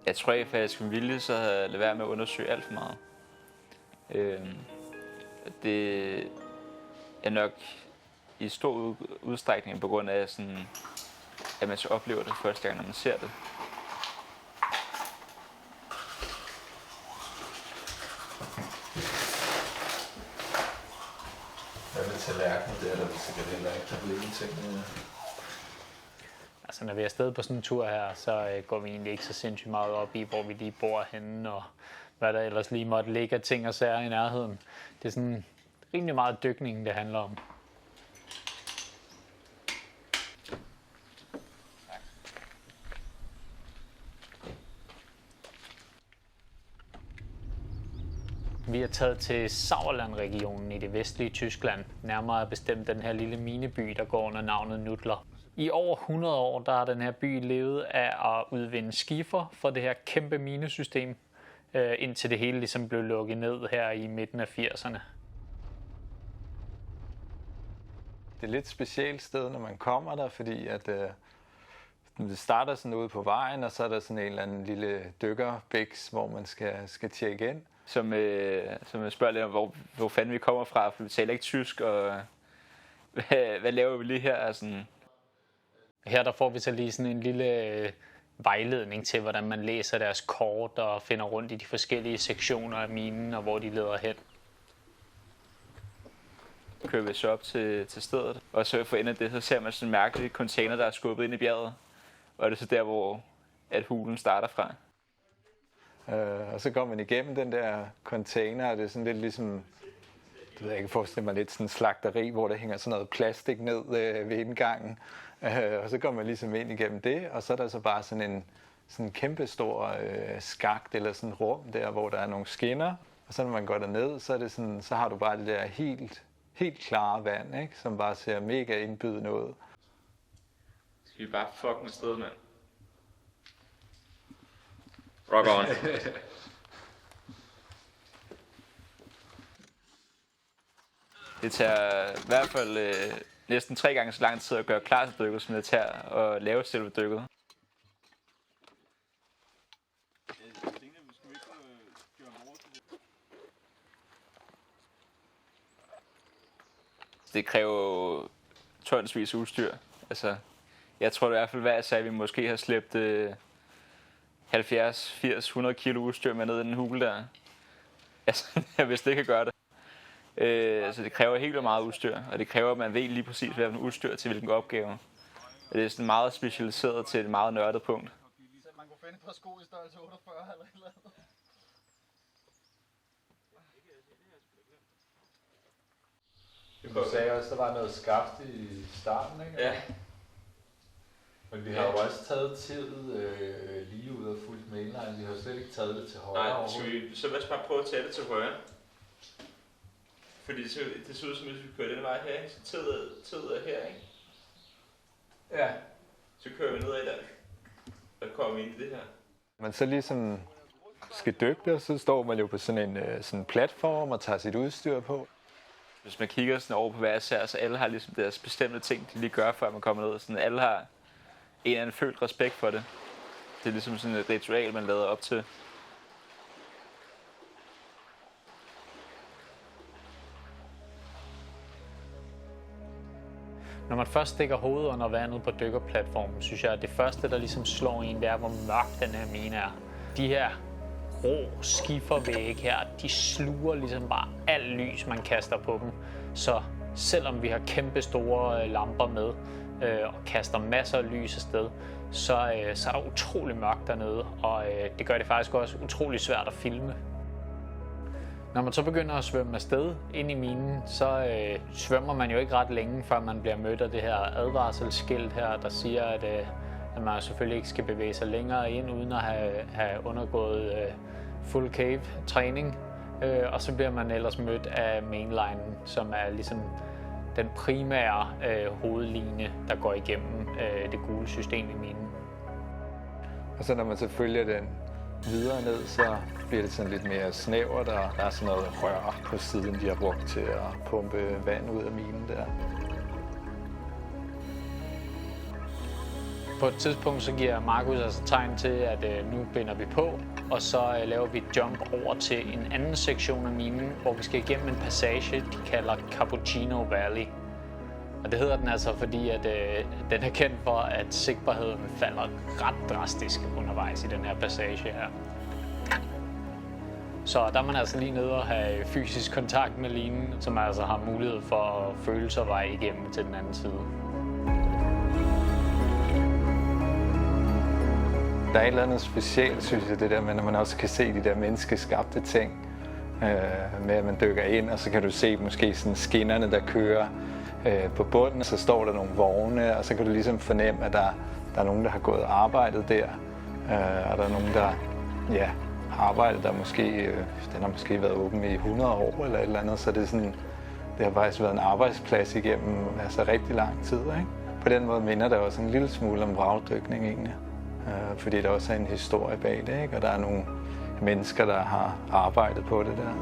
Jeg tror ikke, at jeg skulle vilje, så havde jeg ladet være med at undersøge alt for meget. Det er nok i stor udstrækning på grund af, sådan, at man så oplever det første gang, når man ser det. Hvad med tallerkenen der, eller hvis det heller ikke kan blive ting? Altså, når vi er afsted på sådan en tur her, så går vi egentlig ikke så sindssygt meget op i, hvor vi lige bor henne, og hvad der ellers lige måtte ligge af ting og sager i nærheden. Det er sådan rimelig meget dykningen, det handler om. Vi er taget til Sauerland-regionen i det vestlige Tyskland, nærmere bestemt den her lille mineby, der går under navnet Nuttler. I over 100 år der har den her by levet af at udvinde skifer fra det her kæmpe minesystem, indtil det hele ligesom blev lukket ned her i midten af 80'erne. Det er et lidt specielt sted, når man kommer der, fordi at det starter sådan ude på vejen, og så er der sådan en eller anden lille dykkerbæks, hvor man skal tjekke ind. Som spørger lidt om, hvor fanden vi kommer fra, for vi taler ikke tysk, og hvad laver vi lige her? Altså, her der får vi så lige sådan en lille vejledning til, hvordan man læser deres kort og finder rundt i de forskellige sektioner af minen, og hvor de leder hen. Kører vi så op til stedet, og så for enden af det, så ser man sådan en mærkelig container, der er skubbet ind i bjerget. Og det er så der, hvor at hulen starter fra. Og så går man igennem den der container, og det er sådan lidt ligesom, det ved jeg ikke, forestille mig lidt sådan en slagteri, hvor der hænger sådan noget plastik ned ved indgangen. Og så går man ligesom ind igennem det, og så er der så bare sådan en kæmpe stor skakt eller sådan et rum der, hvor der er nogle skinner. Og så når man går derned, så er det sådan, så har du bare det der helt klare vand, ikke? Som bare ser mega indbydende ud. Skal vi bare fucking afsted, mand? Rock on. Det tager i hvert fald næsten 3 gange så lang tid at gøre klar til dykket, som det tager at lave selve dykket. Det kræver tonsvis udstyr. Altså, jeg tror i hvert fald hver sag, vi måske har slæbt 70, 80, 100 kilo udstyr med ned i den hule der. Altså, jeg vidste ikke, at gøre det. Så det kræver helt meget udstyr, og det kræver, at man ved lige præcis, hvad for udstyr til hvilken opgave. Det er sådan meget specialiseret til et meget nørdet punkt. Så man kunne finde et par sko i størrelse 48 eller et eller andet. Du sagde også, der var noget skaft i starten, ikke? Ja. Men vi har jo også taget tid lige ud og fuldt mainline. Vi har jo slet ikke taget det til højre. Nej, så lad os bare prøve at tage det til højre. Fordi det ser ud som, hvis vi kører den vej her, så tid er her, ikke? Ja. Så kører vi nedad der kommer vi ind i det her. Man så ligesom skal dykke der, så står man jo på sådan en platform og tager sit udstyr på. Hvis man kigger sådan over på hver især, så alle har ligesom deres bestemte ting, de lige gør, før man kommer ned. Sådan, alle har en eller anden følt respekt for det. Det er ligesom sådan et ritual, man lader op til. Når man først stikker hovedet under vandet på dykkerplatformen, synes jeg, at det første, der ligesom slår en, det er, hvor mørk den her mine er. De her rå skifervægge her, de sluger ligesom bare alt lys, man kaster på dem. Så selvom vi har kæmpe store lamper med og kaster masser af lys afsted, så er der utrolig mørkt dernede, og det gør det faktisk også utrolig svært at filme. Når man så begynder at svømme afsted ind i minen, så svømmer man jo ikke ret længe, før man bliver mødt af det her advarselsskilt her, der siger, at man selvfølgelig ikke skal bevæge sig længere ind, uden at have undergået full cave træning. Og så bliver man ellers mødt af mainlinen, som er ligesom den primære hovedline, der går igennem det gule system i minen. Og så når man så følger den videre ned, så bliver det sådan lidt mere snævert, og der er sådan noget rør på siden, de har brugt til at pumpe vand ud af minen der. På et tidspunkt så giver Markus altså tegn til, at nu binder vi på, og så laver vi et jump over til en anden sektion af minen, hvor vi skal igennem en passage, de kalder Cappuccino Valley. Og det hedder den altså, fordi at den er kendt for, at sigtbarheden falder ret drastisk undervejs i den her passage her. Så der er man altså lige nede og have fysisk kontakt med linen, så man altså har mulighed for at føle sig vej igennem til den anden side. Der er et eller andet specielt, synes jeg, det der med, når man også kan se de der menneskeskabte ting. Med at man dykker ind, og så kan du se måske sådan skinnerne, der kører på bunden, så står der nogle vogne, og så kan du ligesom fornemme, at der er nogen, der har gået og arbejdet der. Og der er nogen, der har arbejdet der måske, den har måske været åben i 100 år eller et eller andet, så det er sådan, det har faktisk været en arbejdsplads igennem altså rigtig lang tid, ikke? På den måde minder det også en lille smule om vragdykning egentlig, fordi der også er en historie bag det, ikke? Og der er nogle mennesker, der har arbejdet på det der.